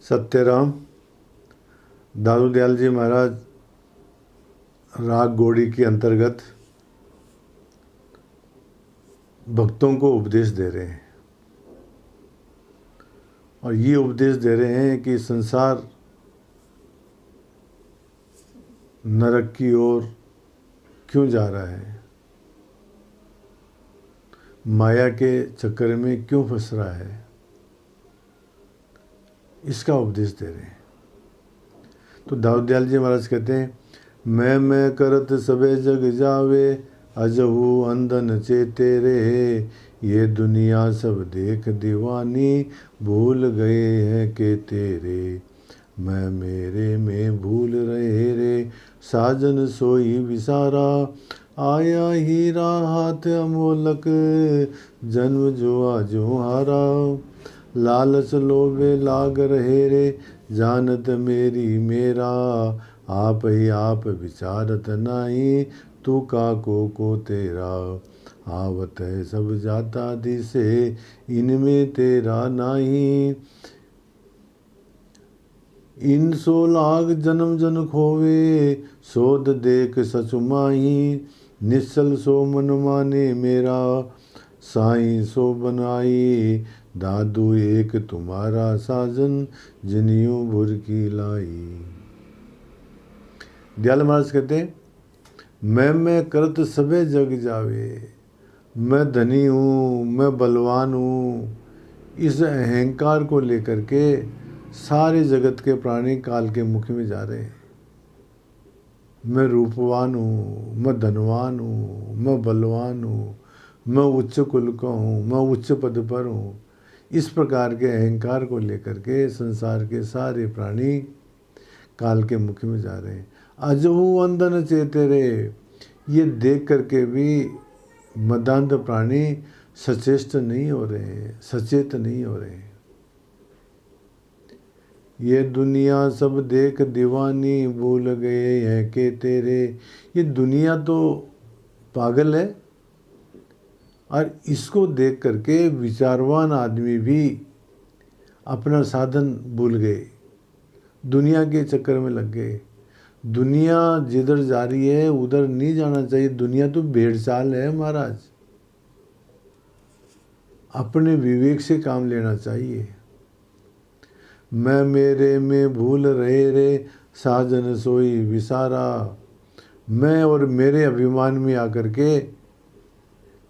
सत्यराम दादू दयाल जी महाराज राग गौड़ी के अंतर्गत भक्तों को उपदेश दे रहे हैं और ये उपदेश दे रहे हैं कि संसार नरक की ओर क्यों जा रहा है, माया के चक्कर में क्यों फंस रहा है, इसका उपदेश दे रहे हैं। तो दाऊद दयाल जी महाराज कहते हैं, मैं करत सबे जग जावे, अजहू अंधन चेते रे, ये दुनिया सब देख दीवानी, भूल गए हैं के तेरे, मैं मेरे में भूल रहे रे, साजन सोई विसारा, आया हीरा हाथ अमोलक, जन्म जुआ जो हारा, लालच लोभे लाग रहे रे, जानत मेरी मेरा, आप ही आप विचारत नाही, तू को तेरा, आवत है सब जाता दिसे, इनमें तेरा नाही, इन सो लाग जन्म जन खोवे, सोध देख सचु माही, निश्चल सो मन माने मेरा, साईं सो बनाई, दादू एक तुम्हारा साजन, जिनियों भुर की लाई। दयाल महाराज कहते हैं, मैं करत सबे जग जावे, मैं धनी हूँ, मैं बलवान हूँ, इस अहंकार को लेकर के सारे जगत के प्राणी काल के मुख में जा रहे हैं। मैं रूपवान हूँ, मैं धनवान हूँ, मैं बलवान हूँ, मैं उच्च कुल का हूँ, मैं उच्च पद पर हूँ, इस प्रकार के अहंकार को लेकर के संसार के सारे प्राणी काल के मुख में जा रहे हैं। अजहू अंधन चेते रे, ये देख करके भी मदांध प्राणी सचेष्ट नहीं हो रहे हैं, सचेत नहीं हो रहे हैं। ये दुनिया सब देख दीवानी, भूल गए हैं के तेरे, ये दुनिया तो पागल है और इसको देख करके विचारवान आदमी भी अपना साधन भूल गए, दुनिया के चक्कर में लग गए। दुनिया जिधर जा रही है उधर नहीं जाना चाहिए, दुनिया तो भेड़ चाल है महाराज, अपने विवेक से काम लेना चाहिए। मैं मेरे में भूल रहे रे, साजन सोई विसारा, मैं और मेरे अभिमान में आकर के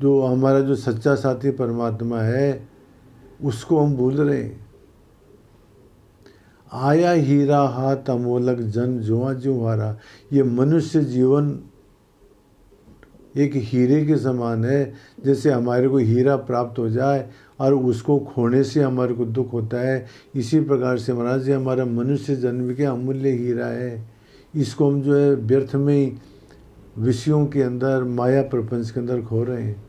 जो हमारा जो सच्चा साथी परमात्मा है उसको हम भूल रहे हैं। आया हीरा हाथ अमोलक, जन जुआ जो हारा, ये मनुष्य जीवन एक हीरे के समान है। जैसे हमारे को हीरा प्राप्त हो जाए और उसको खोने से हमारे को दुख होता है, इसी प्रकार से महाराज ये हमारा मनुष्य जन्म के अमूल्य हीरा है। इसको हम जो है व्यर्थ में ही विषयों के अंदर, माया प्रपंच के अंदर खो रहे हैं।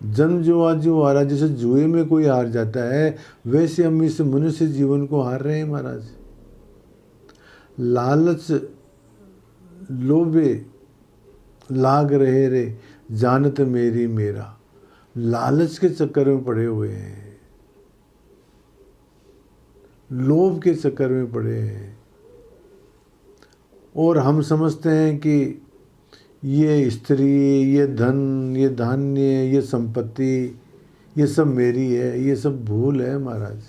जन्म जो हारा, जैसे जुए में कोई हार जाता है वैसे हम इस मनुष्य जीवन को हार रहे हैं महाराज। लालच लोभे लाग रहे रे, जानत मेरी मेरा, लालच के चक्कर में पड़े हुए हैं, लोभ के चक्कर में पड़े हैं और हम समझते हैं कि ये स्त्री, ये धन, ये धान्य, ये संपत्ति, ये सब मेरी है। ये सब भूल है महाराज।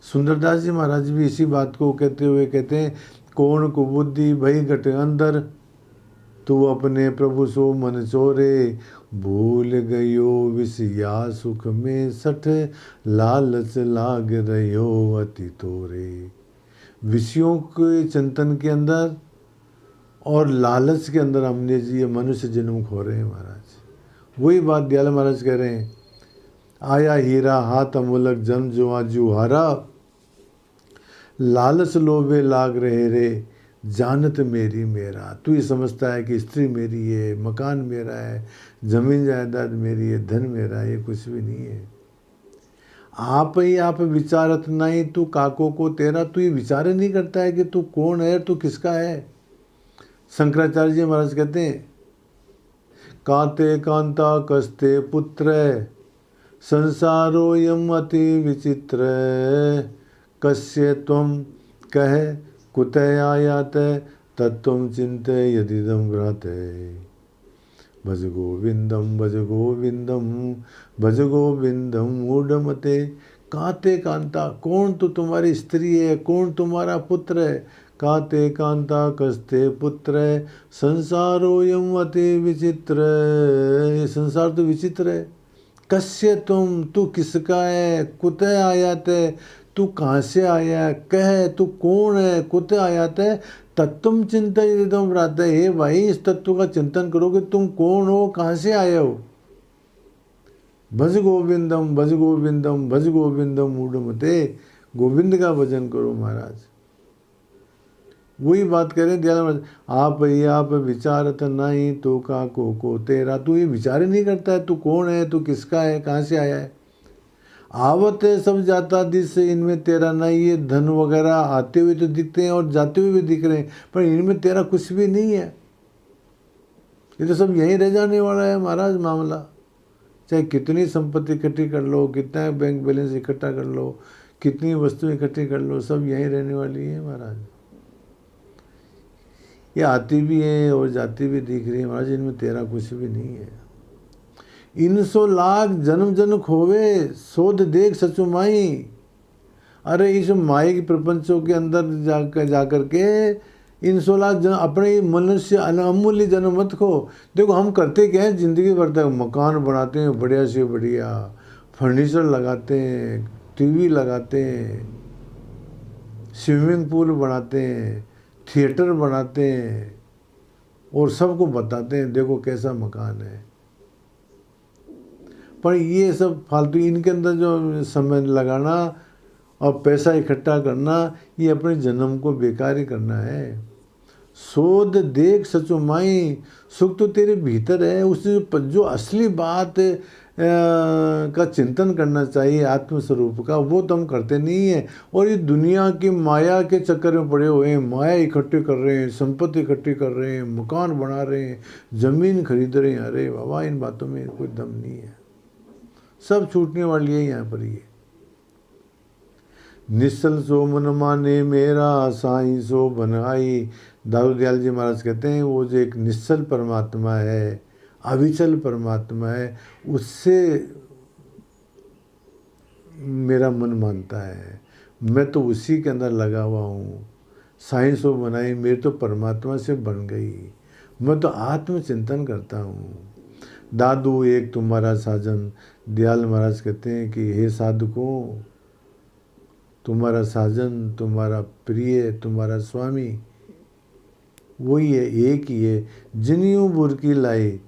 सुंदरदास जी महाराज भी इसी बात को कहते हुए कहते हैं, कौन कुबुद्धि भई घट अंदर, तू अपने प्रभु सो मन चोरे, भूल गयो विषया सुख में सठ, लालच लाग रहो अति तोरे। विषयों के चिंतन के अंदर और लालच के अंदर हमने जी ये मनुष्य जन्म खो रहे हैं महाराज। वही बात दयाल महाराज कह रहे हैं, आया हीरा हाथ अमोलक, जन्म जुआ जू हारा, लालच लोभे लाग रहे रे, जानत मेरी मेरा। तू ये समझता है कि स्त्री मेरी है, मकान मेरा है, जमीन जायदाद मेरी है, धन मेरा है, ये कुछ भी नहीं है। आप ही आप विचारत नहीं, तू को तेरा। तू ये विचार नहीं करता है कि तू कौन है, तू किसका है। शंकराचार्य जी महाराज कहते हैं, कांते कांता कस्ते पुत्र, संसारोऽयम् अति विचित्र कस्य त्वं कह कुतः आयाते तत्त्वं चिन्तय यदिदं भ्राते। भज गोविंदम भज गोविंदम भज गोविंदम मूढ़मते। काते कांता, कौन तो तुम्हारी स्त्री है, कौन तुम्हारा पुत्र है। काते कांता कस्ते पुत्र है, संसारोऽयम् अति विचित्र। ये संसार तो विचित्र है। कस्य तुम, तू किसका है, कुतः आयात है, तू कहाँ से आया, कह तू कौन है, कुतः आयात है, तत्वम चिंता यदि तुम रहते। हे भाई, इस तत्व का चिंतन करो कि तुम कौन हो, कहाँ से आए हो। भज गोविंदम भज गोविंदम भज गोविंदम मूढ़मते। गोविंद का भजन करो महाराज। वही बात करें दयाल महाराज, आप विचारत नहीं तो का को तेरा। तू ये विचार ही नहीं करता है, तू कौन है, तू किसका है, कहाँ से आया है। आवत है सब जाता दिस, इनमें तेरा नहीं। ये धन वगैरह आते हुए तो दिखते हैं और जाते हुए भी दिख रहे हैं, पर इनमें तेरा कुछ भी नहीं है। ये तो सब यहीं रह जाने वाला है महाराज मामला। चाहे कितनी संपत्ति इकट्ठी कर लो, कितना बैंक बैलेंस इकट्ठा कर लो, कितनी वस्तु इकट्ठी कर लो, सब यहीं रहने वाली है महाराज। ये आती भी है और जाती भी दिख रही है महाराज, इनमें तेरा कुछ भी नहीं है। 300 लाख जन्म जन खोवे शोध देख सचुमाई। अरे इस माया के प्रपंचों के अंदर जाकर के 300 लाख जन्म अपने मनुष्य अमूल्य जन्म मत खो। देखो हम करते क्या है जिंदगी भर तक, मकान बनाते हैं बढ़िया से बढ़िया, फर्नीचर लगाते हैं, टीवी लगाते हैं, स्विमिंग पूल बनाते हैं, थिएटर बनाते हैं और सबको बताते हैं देखो कैसा मकान है। पर ये सब फालतू, इनके अंदर जो समय लगाना और पैसा इकट्ठा करना, ये अपने जन्म को बेकार ही करना है। शोध देख सचुमाई, सुख तो तेरे भीतर है। उस जो असली बात का चिंतन करना चाहिए आत्मस्वरूप का, वो तो हम करते नहीं है। और ये दुनिया की माया के चक्कर में पड़े हुए हैं, माया इकट्ठे कर रहे हैं, संपत्ति इकट्ठी कर रहे हैं, मकान बना रहे हैं, ज़मीन खरीद रहे हैं। अरे बाबा, इन बातों में कोई दम नहीं है, सब छूटने वाली है यहाँ पर। ये निश्चल सो मन माने मेरा, साईं सो बनाई। दाऊ दयाल जी महाराज कहते हैं वो जो एक निश्चल परमात्मा है, अविचल परमात्मा है, उससे मेरा मन मानता है, मैं तो उसी के अंदर लगा हुआ हूँ। साईं सो बनाई, मेरी तो परमात्मा से बन गई, मैं तो आत्मचिंतन करता हूँ। दादू एक तुम्हारा साजन। दयाल महाराज कहते हैं कि हे साधुकों, तुम्हारा साजन, तुम्हारा प्रिय, तुम्हारा स्वामी वही है, एक ही है। जिनियों बुरकी लाई,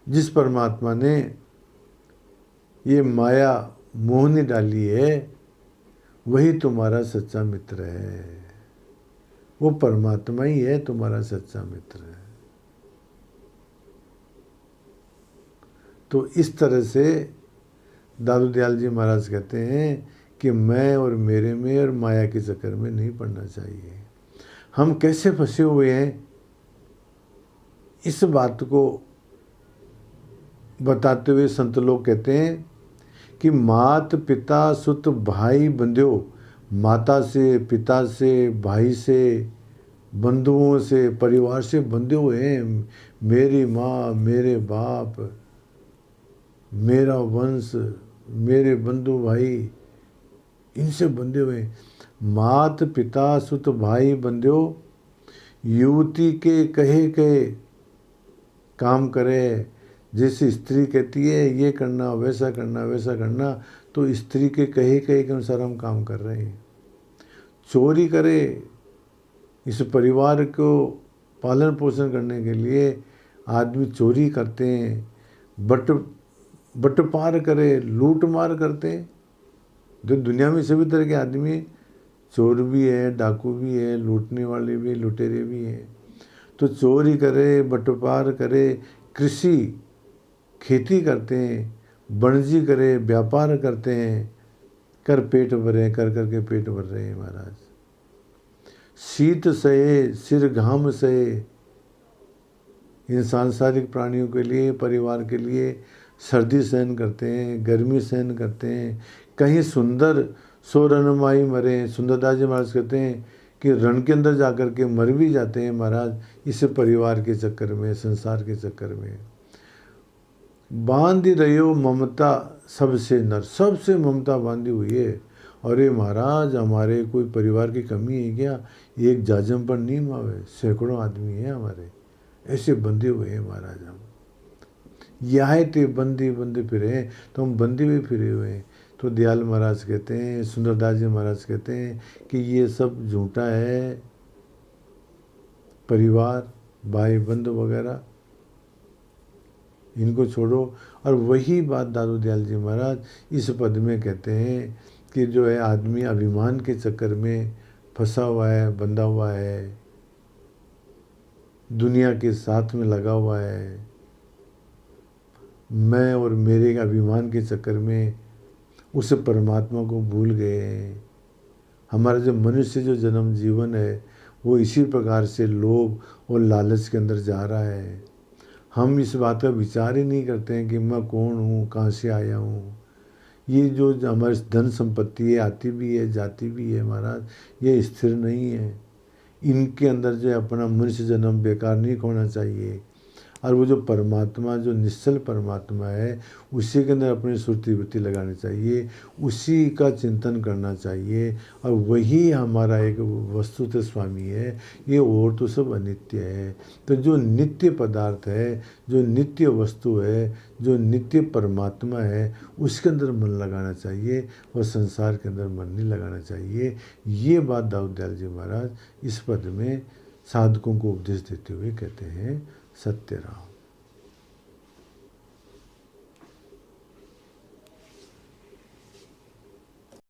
जिस परमात्मा ने ये माया मोहनी डाली है, वही तुम्हारा सच्चा मित्र है। वो परमात्मा ही है तुम्हारा सच्चा मित्र है। तो इस तरह से दादू दयाल जी महाराज कहते हैं कि मैं और मेरे में और माया के चक्कर में नहीं पड़ना चाहिए। हम कैसे फंसे हुए हैं, इस बात को बताते हुए संत लोग कहते हैं कि मात पिता सुत भाई बंध्यो। माता से, पिता से, भाई से, बंधुओं से, परिवार से बंधे हुए हैं। मेरी माँ, मेरे बाप, मेरा वंश, मेरे बंधु भाई, इनसे बंधे हुए। मात पिता सुत भाई बंध्यो, युवती के कहे काम करे। जैसे स्त्री कहती है ये करना, वैसा करना, वैसा करना, तो स्त्री के कहे के अनुसार हम काम कर रहे हैं। चोरी करे, इस परिवार को पालन पोषण करने के लिए आदमी चोरी करते हैं, बटपार करे, लूट मार करते हैं। जो दुनिया में सभी तरह के आदमी, चोर भी है, डाकू भी है, लूटने वाले भी, लुटेरे भी हैं। तो चोरी करे, बटपार करे, कृषि खेती करते हैं, बनजी करे, व्यापार करते हैं, कर पेट भरे, कर करके पेट भर रहे हैं महाराज। शीत सहे, सिर घाम सहे। इन सांसारिक प्राणियों के लिए, परिवार के लिए सर्दी सहन करते हैं, गर्मी सहन करते हैं, कहीं सुंदर सो रणमाई मरे। सुंदरदास जी महाराज कहते हैं कि रण के अंदर जाकर के मर भी जाते हैं महाराज इस परिवार के चक्कर में, संसार के चक्कर में। बांध रहो ममता सबसे नर, सबसे ममता बांधी हुई है। अरे महाराज हमारे कोई परिवार की कमी है क्या? एक जाजम पर नीम आवे, सैकड़ों आदमी हैं हमारे, ऐसे बंधे हुए हैं महाराज हम। यह ते बंदी बंदे फिरे हैं, तो हम बंदे भी फिरे हुए हैं। तो दयाल महाराज कहते हैं, सुंदरदास जी महाराज कहते हैं कि ये सब झूठा है, परिवार भाई बंधु वगैरह इनको छोड़ो। और वही बात दादू दयाल जी महाराज इस पद में कहते हैं कि जो है आदमी अभिमान के चक्कर में फंसा हुआ है, बंधा हुआ है, दुनिया के साथ में लगा हुआ है, मैं और मेरे अभिमान के चक्कर में उस परमात्मा को भूल गए हैं। हमारा जो मनुष्य जो जन्म जीवन है वो इसी प्रकार से लोभ और लालच के अंदर जा रहा है। हम इस बात का विचार ही नहीं करते हैं कि मैं कौन हूँ, कहाँ से आया हूँ। ये जो हमारी धन संपत्ति है, आती भी है जाती भी है महाराज, ये स्थिर नहीं है। इनके अंदर जो है अपना मनुष्य जन्म बेकार नहीं खोना चाहिए। और वो जो परमात्मा, जो निश्चल परमात्मा है, उसी के अंदर अपनी सुरती वृत्ति लगानी चाहिए, उसी का चिंतन करना चाहिए। और वही हमारा एक वस्तुतः स्वामी है, ये और तो सब अनित्य है। तो जो नित्य पदार्थ है, जो नित्य वस्तु है, जो नित्य परमात्मा है, उसके अंदर मन लगाना चाहिए और संसार के अंदर मन नहीं लगाना चाहिए। ये बात दाऊद दयाल जी महाराज इस पद में साधकों को उपदेश देते हुए कहते हैं, सत्य रहो।